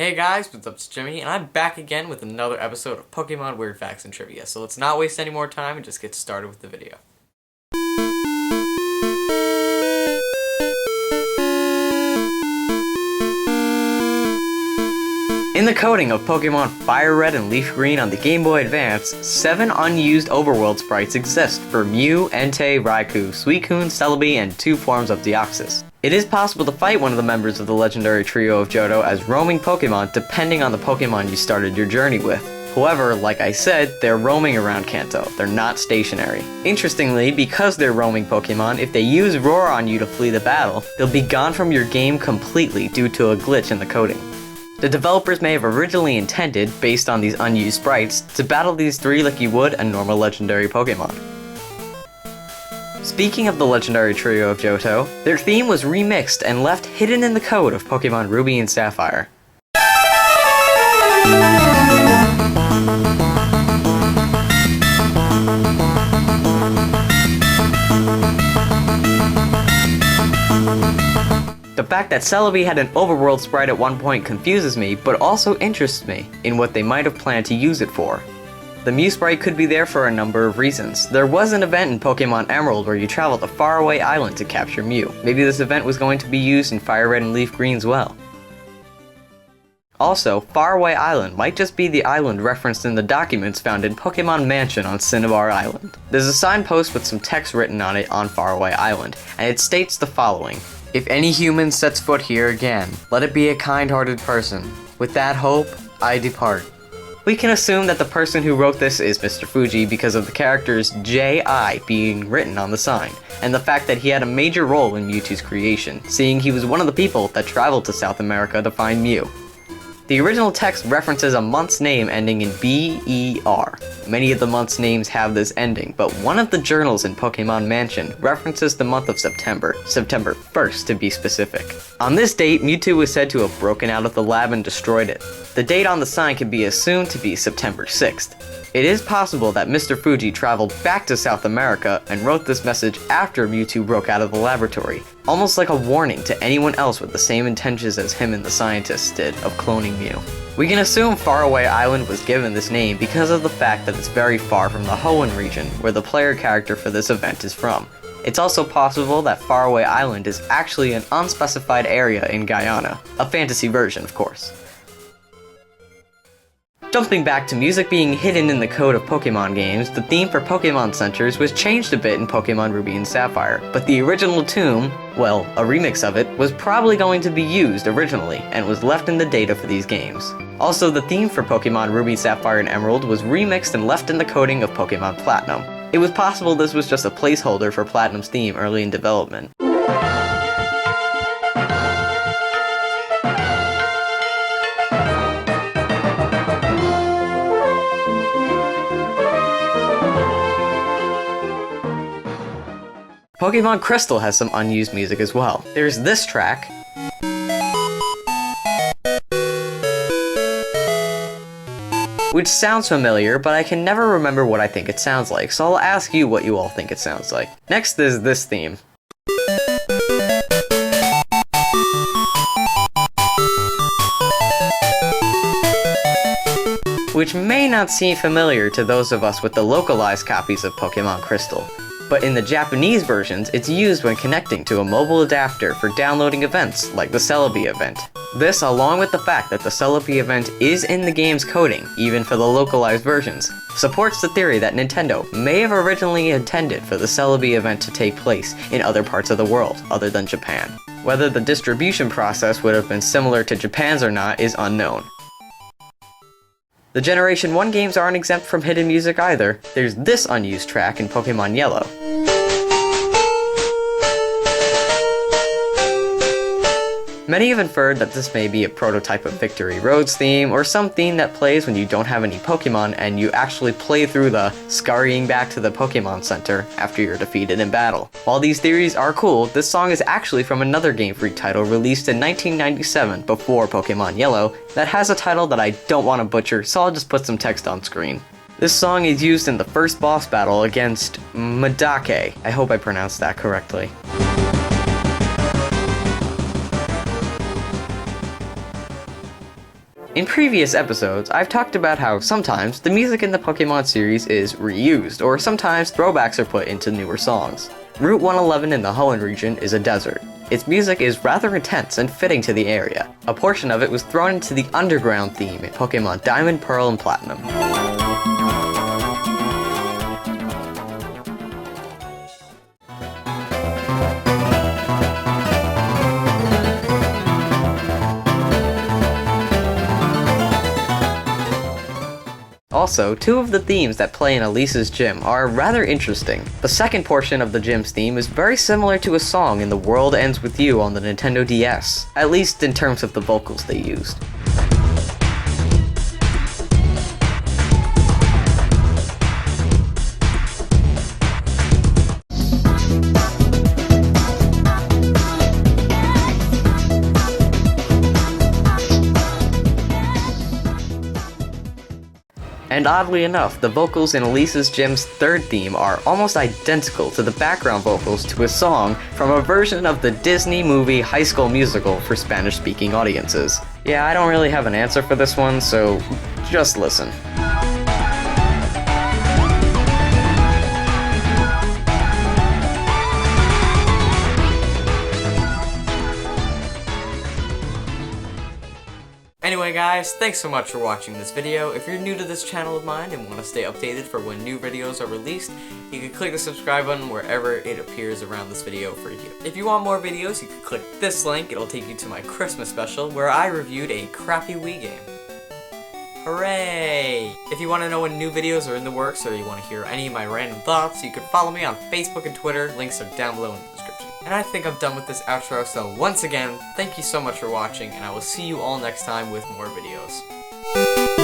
Hey guys, what's up, it's Jimmy, and I'm back again with another episode of Pokemon Weird Facts and Trivia. So let's not waste any more time and just get started with the video. In the coding of Pokemon Fire Red and Leaf Green on the Game Boy Advance, 7 unused overworld sprites exist for Mew, Entei, Raikou, Suicune, Celebi, and 2 forms of Deoxys. It is possible to fight one of the members of the legendary trio of Johto as roaming Pokemon depending on the Pokemon you started your journey with. However, like I said, they're roaming around Kanto, they're not stationary. Interestingly, because they're roaming Pokemon, if they use Roar on you to flee the battle, they'll be gone from your game completely due to a glitch in the coding. The developers may have originally intended, based on these unused sprites, to battle these 3 like you would a normal legendary Pokemon. Speaking of the legendary trio of Johto, their theme was remixed and left hidden in the code of Pokemon Ruby and Sapphire. The fact that Celebi had an overworld sprite at one point confuses me, but also interests me in what they might have planned to use it for. The Mew sprite could be there for a number of reasons. There was an event in Pokemon Emerald where you traveled to Faraway Island to capture Mew. Maybe this event was going to be used in Fire Red and Leaf Green as well. Also, Faraway Island might just be the island referenced in the documents found in Pokemon Mansion on Cinnabar Island. There's a signpost with some text written on it on Faraway Island, and it states the following. If any human sets foot here again, let it be a kind-hearted person. With that hope, I depart. We can assume that the person who wrote this is Mr. Fuji because of the characters J.I. being written on the sign, and the fact that he had a major role in Mewtwo's creation, seeing he was one of the people that traveled to South America to find Mew. The original text references a month's name ending in B-E-R. Many of the month's names have this ending, but one of the journals in Pokemon Mansion references the month of September 1st to be specific. On this date, Mewtwo was said to have broken out of the lab and destroyed it. The date on the sign can be assumed to be September 6th. It is possible that Mr. Fuji traveled back to South America and wrote this message after Mewtwo broke out of the laboratory, almost like a warning to anyone else with the same intentions as him and the scientists did of cloning Mew. We can assume Faraway Island was given this name because of the fact that it's very far from the Hoenn region, where the player character for this event is from. It's also possible that Faraway Island is actually an unspecified area in Guyana, a fantasy version of course. Jumping back to music being hidden in the code of Pokemon games, the theme for Pokemon Centers was changed a bit in Pokemon Ruby and Sapphire, but the original tune, well, a remix of it, was probably going to be used originally, and was left in the data for these games. Also, the theme for Pokemon Ruby, Sapphire, and Emerald was remixed and left in the coding of Pokemon Platinum. It was possible this was just a placeholder for Platinum's theme early in development. Pokemon Crystal has some unused music as well. There's this track, which sounds familiar, but I can never remember what I think it sounds like, so I'll ask you what you all think it sounds like. Next is this theme. Which may not seem familiar to those of us with the localized copies of Pokemon Crystal. But in the Japanese versions, it's used when connecting to a mobile adapter for downloading events, like the Celebi event. This, along with the fact that the Celebi event is in the game's coding, even for the localized versions, supports the theory that Nintendo may have originally intended for the Celebi event to take place in other parts of the world, other than Japan. Whether the distribution process would have been similar to Japan's or not is unknown. The Generation 1 games aren't exempt from hidden music either. There's this unused track in Pokemon Yellow. Many have inferred that this may be a prototype of Victory Road's theme, or some theme that plays when you don't have any Pokemon and you actually play through the scurrying back to the Pokemon Center after you're defeated in battle. While these theories are cool, this song is actually from another Game Freak title released in 1997 before Pokemon Yellow that has a title that I don't want to butcher, so I'll just put some text on screen. This song is used in the first boss battle against Medake. I hope I pronounced that correctly. In previous episodes, I've talked about how sometimes the music in the Pokemon series is reused, or sometimes throwbacks are put into newer songs. Route 111 in the Hoenn region is a desert. Its music is rather intense and fitting to the area. A portion of it was thrown into the underground theme in Pokemon Diamond, Pearl, and Platinum. Also, two of the themes that play in Elesa's gym are rather interesting. The second portion of the gym's theme is very similar to a song in The World Ends With You on the Nintendo DS, at least in terms of the vocals they used. And oddly enough, the vocals in Elesa's gym's third theme are almost identical to the background vocals to a song from a version of the Disney movie High School Musical for Spanish-speaking audiences. Yeah, I don't really have an answer for this one, so just listen. Anyway guys, thanks so much for watching this video. If you're new to this channel of mine and want to stay updated for when new videos are released, you can click the subscribe button wherever it appears around this video for you. If you want more videos, you can click this link. It'll take you to my Christmas special where I reviewed a crappy Wii game. Hooray! If you want to know when new videos are in the works or you want to hear any of my random thoughts, you can follow me on Facebook and Twitter. Links are down below in the description. And I think I'm done with this outro, so once again, thank you so much for watching, and I will see you all next time with more videos.